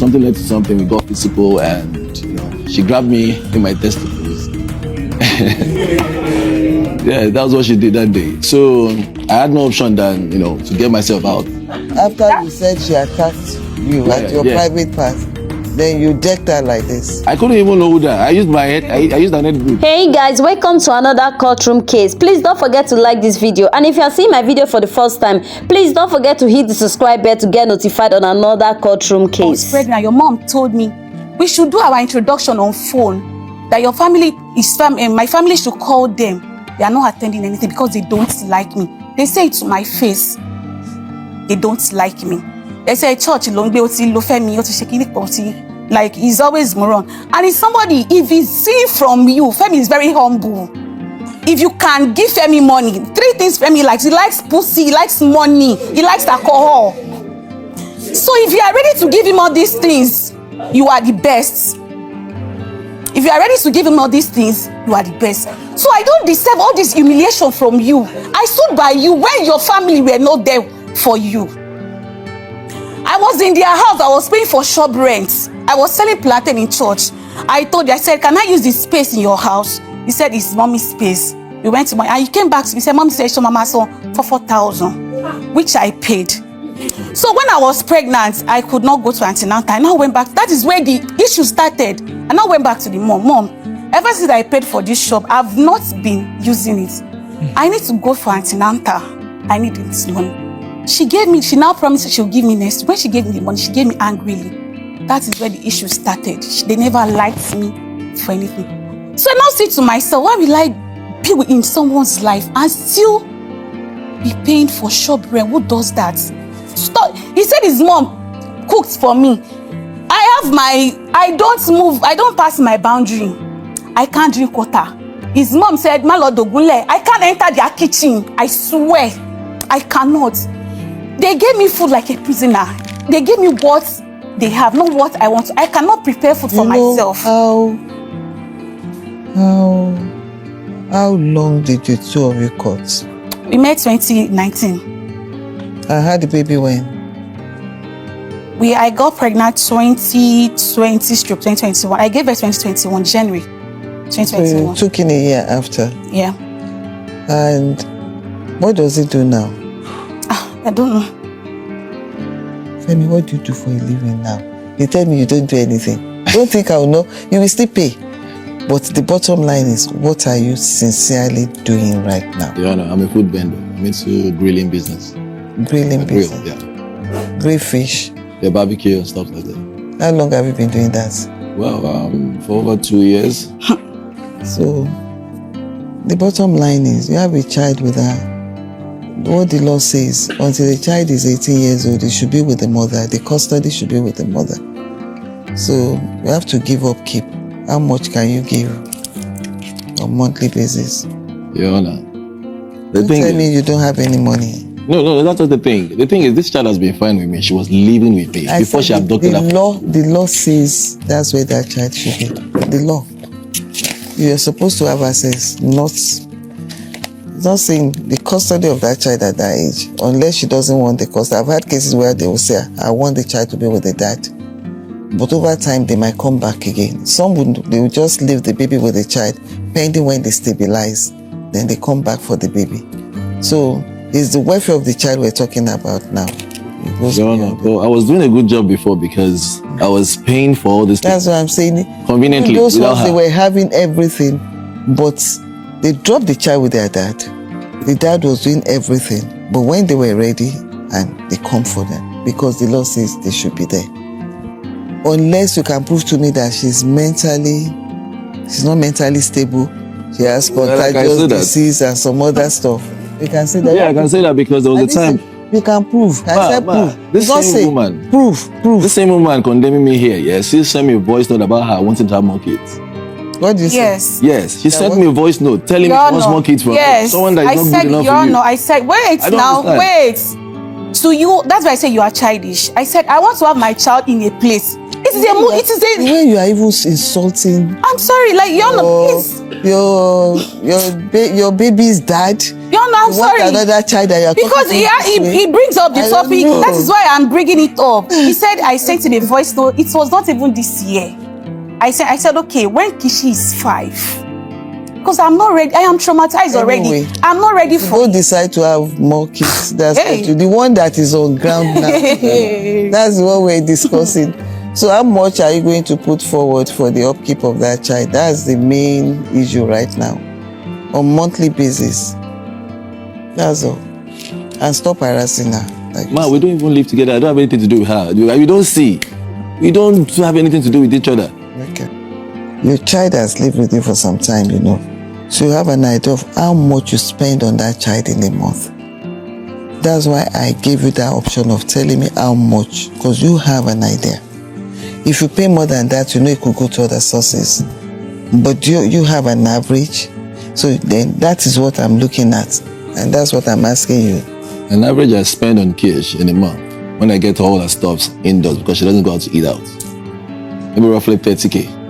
something led to something. We got physical, and she grabbed me in my testicles. Yeah, that was what she did that day. So I had no option than to get myself out. After you said she attacked you at your private part, then you decked her like this. I couldn't even know who that. I used my head. I used an head group. Hey guys, welcome to another courtroom case. Please don't forget to like this video, and if you are seeing my video for the first time, please don't forget to hit the subscribe button to get notified on another courtroom case. I was pregnant. Your mom told me we should do our introduction on phone. That your family is my family should call them. They are not attending anything because they don't like me. They say it to my face. They don't like me. They say church like he's always moron. And it's somebody, if he see from you, Femi is very humble. If you can give Femi money, 3 things Femi likes. He likes pussy, he likes money, he likes alcohol. So if you are ready to give him all these things, you are the best. If you are ready to give him all these things, you are the best. So I don't deserve all this humiliation from you. I stood by you when your family were not there for you. I was in their house. I was paying for shop rent. I was selling plantain in church. I said, can I use this space in your house? He said, it's mommy's space. We went to and he came back to me. He said, Mom said, so mama saw for 4,000, which I paid. So when I was pregnant, I could not go to antenatal. I now went back. That is where the issue started. I now went back to the mom. Mom, ever since I paid for this shop, I've not been using it. I need to go for antenatal. I need this money. She now promised she'll give me next. When she gave me the money, she gave me angrily. That is where the issue started. They never liked me for anything. So I now say to myself, why will I be in someone's life and still be paying for shop rent? Who does that? Stop. He said his mom cooked for me. I don't move, I don't pass my boundary. I can't drink water. His mom said, Malodogule, I can't enter their kitchen. I swear, I cannot. They gave me food like a prisoner. They gave me what they have, not what I want. I cannot prepare food for myself. How long did you two of you cut? We met 2019. I had the baby when? I got pregnant 2020/2021. I gave birth 2021, January 2021. So you took in a year after? Yeah. And what does it do now? I don't know. Femi, what do you do for a living now? You tell me you don't do anything. Don't think I will know. You will still pay. But the bottom line is, what are you sincerely doing right now? Your Honor, I'm a food vendor. I'm into grilling business. Grilling business? Grill, yeah. Grill fish? Yeah, barbecue and stuff like that. How long have you been doing that? Well, for over 2 years. So, the bottom line is, you have a child with her. What the law says, until the child is 18 years old, it should be with the mother. The custody should be with the mother. So, you have to give up keep. How much can you give on a monthly basis? Your Honor, Don't tell me you don't have any money. No, that's not the thing. The thing is, this child has been fine with me. She was living with me before she abducted her. The law says that's where that child should be. The law. You are supposed to have access, not saying the custody of that child at that age, unless she doesn't want the custody. I've had cases where they will say, I want the child to be with the dad. But over time, they might come back again. They will just leave the baby with the child, pending when they stabilize. Then they come back for the baby. So, it's the welfare of the child we're talking about now. Your Honor, well, I was doing a good job before because I was paying for all this. That's what I'm saying. Conveniently. Those ones, they were having everything, but they dropped the child with their dad. The dad was doing everything. But when they were ready, and they come for them, because the law says they should be there. Unless you can prove to me that she's not mentally stable, she has contagious disease and some other stuff. You can say that. Yeah, I can say that because there was a time. You can prove. I said prove. This same woman. Prove. This same woman condemning me here. Yes, she sent me a voice note about her wanting to have more kids. What do you say? Yes, she sent me a voice note telling me she wants more kids from someone that is not good enough for you. I said, wait. To you, that's why I say you are childish. I said, I want to have my child in a place. It is a the way you are even insulting. I'm sorry, like please. Your baby's dad You know, I'm You want sorry. another child that you're Because he brings up the I don't topic. know. That is why I'm bringing it up. He said I sent in a voice note. It was not even this year. I said, okay, when Kishi is 5, because I'm not ready. I am traumatized already. I'm not ready for Go it. decide to have more kids. That's Hey. the one that is on ground now. That's what we're discussing. So how much are you going to put forward for the upkeep of that child? That's the main issue right now. On monthly basis. That's all. And stop harassing her. Like Ma, we don't even live together. I don't have anything to do with her. We don't see. We don't have anything to do with each other. okay. Your child has lived with you for some time, you know. So you have an idea of how much you spend on that child in a month. That's why I gave you that option of telling me how much, because you have an idea. If you pay more than that, you know it could go to other sources. But you have an average. So then that is what I'm looking at. And that's what I'm asking you. An average I spend on Kish in a month when I get all her stuff indoors because she doesn't go out to eat out. Maybe roughly 30K.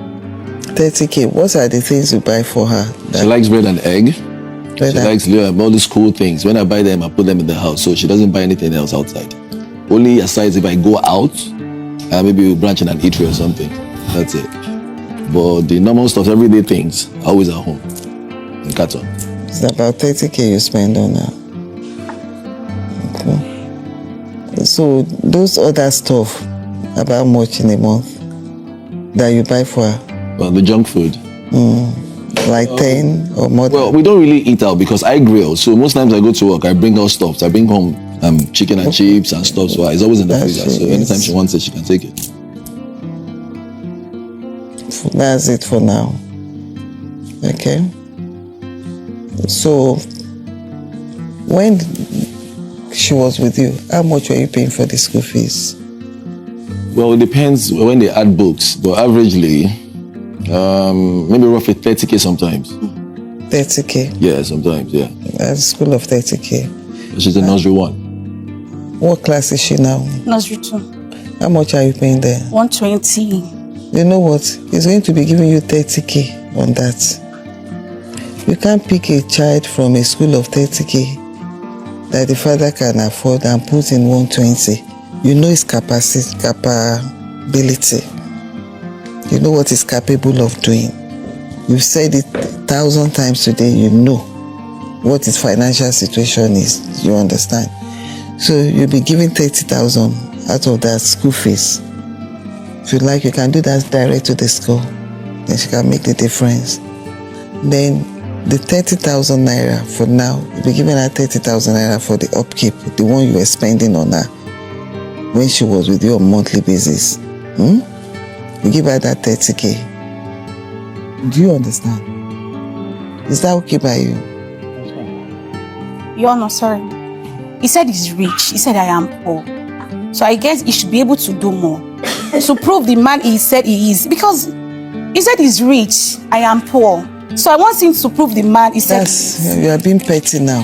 30K, what are the things you buy for her? She likes bread and egg. She likes all these cool things. When I buy them, I put them in the house. So she doesn't buy anything else outside. Only aside if I go out, maybe we'll branch in an eatery or something. That's it. But the normal stuff, everyday things, are always at home. In Carton. It's about 30K you spend on her. Okay. So those other stuff, about how much in a month that you buy for her? Well, the junk food. Like 10 or more? Well, we don't really eat out because I grill. So most times I go to work, I bring out stuff. I bring home chicken and chips and stuff. So it's always in the freezer. So anytime she wants it, she can take it. That's it for now. Okay. So when she was with you, how much were you paying for the school fees? Well, it depends when they add books, but averagely, maybe roughly 30K sometimes. 30K? Yeah, sometimes, yeah. At a school of 30K. She's in nursery 1. What class is she now? Nursery 2. How much are you paying there? 120. You know what? He's going to be giving you 30K on that. You can't pick a child from a school of 30K that the father can afford and put in 120. You know his capability. You know what he's capable of doing. You've said it 1,000 times today. You know what his financial situation is. You understand? So you'll be giving 30,000 out of that school fees. If you like, you can do that direct to the school. Then she can make the difference. Then the 30,000 naira for now, you'll be giving her 30,000 naira for the upkeep, the one you were spending on her when she was with you on a monthly basis. You give her that 30K. Do you understand? Is that okay by you? You're not sorry. He said he's rich. He said I am poor. So I guess he should be able to do more to prove the man he said he is. Because he said he's rich. I am poor. So I want him to prove the man he said You are being petty now.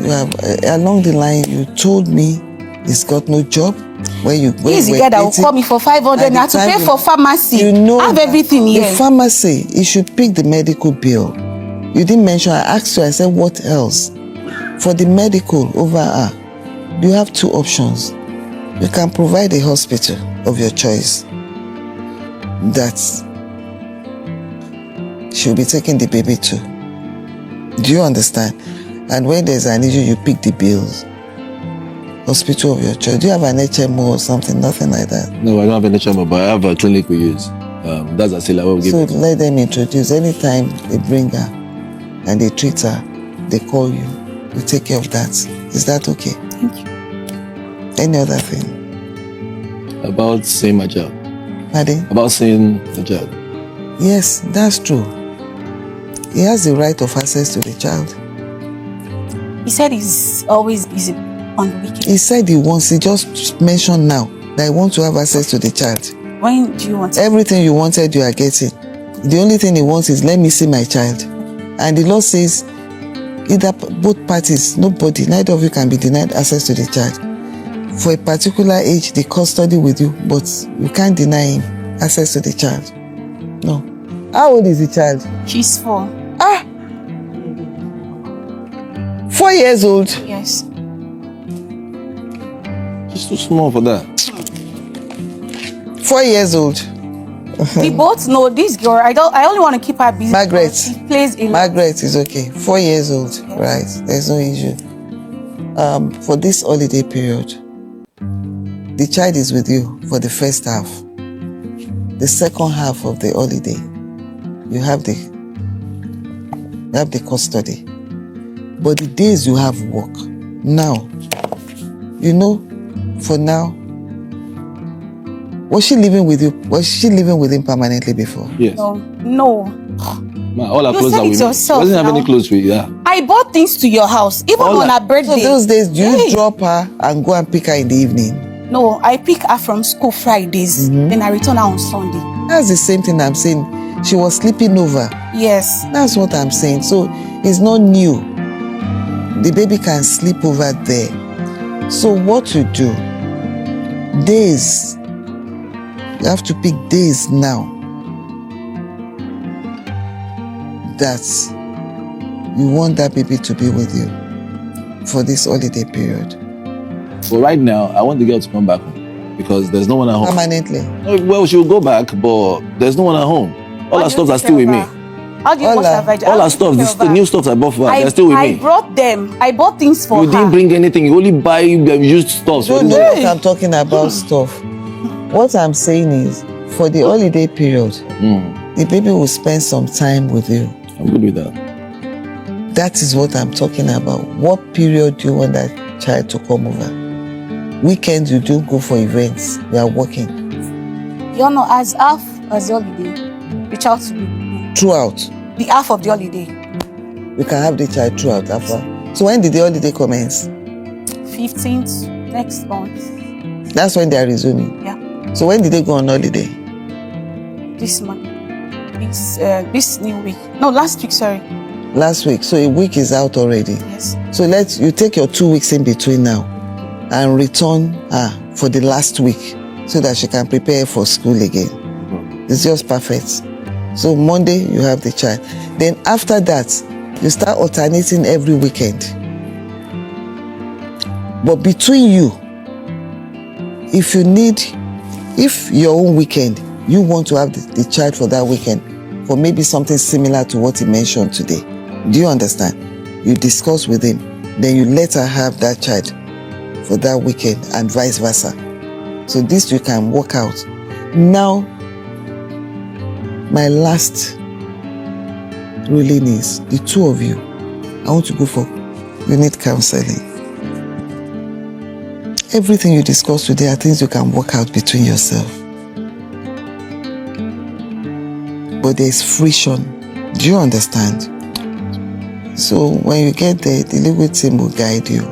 You have, along the line, you told me he's got no job. He's the guy that will call me for 500 now to pay for pharmacy. You know, I have everything here. The pharmacy, he should pick the medical bill. You didn't mention, I asked you, I said, what else? For the medical over her, you have 2 options. You can provide a hospital of your choice that she'll be taking the baby to. Do you understand? And when there's an issue, you pick the bills. Hospital of your choice. Do you have an HMO or something? Nothing like that? No, I don't have an HMO, but I have a clinic we use. That's a sila we give. So let them introduce. Anytime they bring her and they treat her, they call you. You take care of that. Is that okay? Thank you. Any other thing? About seeing my child. Pardon? About seeing the child. Yes, that's true. He has the right of access to the child. He said he's always busy on the weekend. He said he just mentioned now that he wants to have access to the child. When do you want it? Everything you wanted, you are getting. The only thing he wants is, let me see my child. And the law says, either both parties, nobody, neither of you can be denied access to the child. For a particular age, the custody with you, but you can't deny him access to the child. No. How old is the child? She's 4. 4 4 years old. Yes. She's too small for that. 4 years old. We both know this girl. I only want to keep her busy. Margaret. She plays a lot. Margaret is okay. 4 years old. Yes. Right. There's no issue. For this holiday period, the child is with you for the first half. The second half of the holiday, you have the custody. But the days you have work, now, you know, for now, was she living with you? Was she living with him permanently before? Yes. No. Ma, all our You clothes said are it with me. yourself Doesn't have now. any clothes with you. Yeah. I bought things to your house, even All on her birthday. So those days, do you Hey. drop her and go and pick her in the evening? No, I pick her from school Fridays, then I return her on Sunday. That's the same thing I'm saying. She was sleeping over. Yes. That's what I'm saying. So it's not new. The baby can sleep over there. So what you do, days, you have to pick days now that you want that baby to be with you for this holiday period. But right now, I want the girl to come back home because there's no one at home. Permanently. Well, she'll go back, but there's no one at home. All her stuff are still with me. How do you All wash her? All her stuff, the new stuff I bought for her, they're still with I me. brought them. I bought things for You her. didn't bring anything. You only buy used stuff. You don't know what I'm talking about stuff. What I'm saying is, for the holiday period, the baby will spend some time with you. I'm good with that. That is what I'm talking about. What period do you want that child to come over? Weekends, you don't go for events. You are working. You know, as half as the holiday, the child to be Throughout. the half of the holiday. You can have the child throughout after. So when did the holiday commence? 15th next month. That's when they are resuming. Yeah. So when did they go on holiday? This month. This new week. No, last week, sorry. Last week. So a week is out already. Yes. So you take your 2 weeks in between now and return her for the last week so that she can prepare for school again. It's just perfect. So Monday, you have the child. Then after that, you start alternating every weekend. But between you, if your own weekend, you want to have the child for that weekend, for maybe something similar to what he mentioned today. Do you understand? You discuss with him, then you let her have that child for that weekend and vice versa. So this you can work out. Now, my last ruling is the two of you. I want to go for unit counseling. Everything you discuss today are things you can work out between yourself. But there's friction. Do you understand? So when you get there, the legal team will guide you.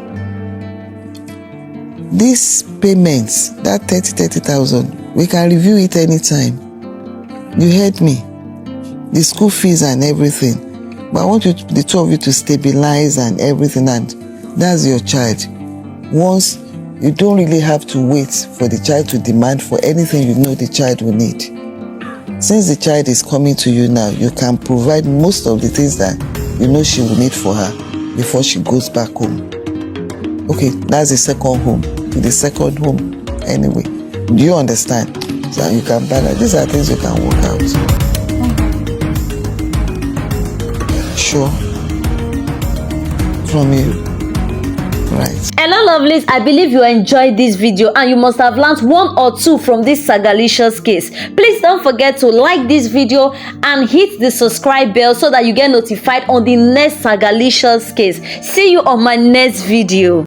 These payments, that 30,000, we can review it anytime. You heard me. The school fees and everything. But I want the two of you to stabilize and everything, and that's your child. Once, you don't really have to wait for the child to demand for anything you know the child will need. Since the child is coming to you now, you can provide most of the things that you know she will need for her before she goes back home. Okay, that's the second home. The second home, anyway. Do you understand? So you can balance. These are things you can work out. Sure. From you. Right. Hello lovelies, I believe you enjoyed this video and you must have learned one or two from this sagalicious case. Please don't forget to like this video and hit the subscribe bell so that you get notified on the next sagalicious case. See you on my next video.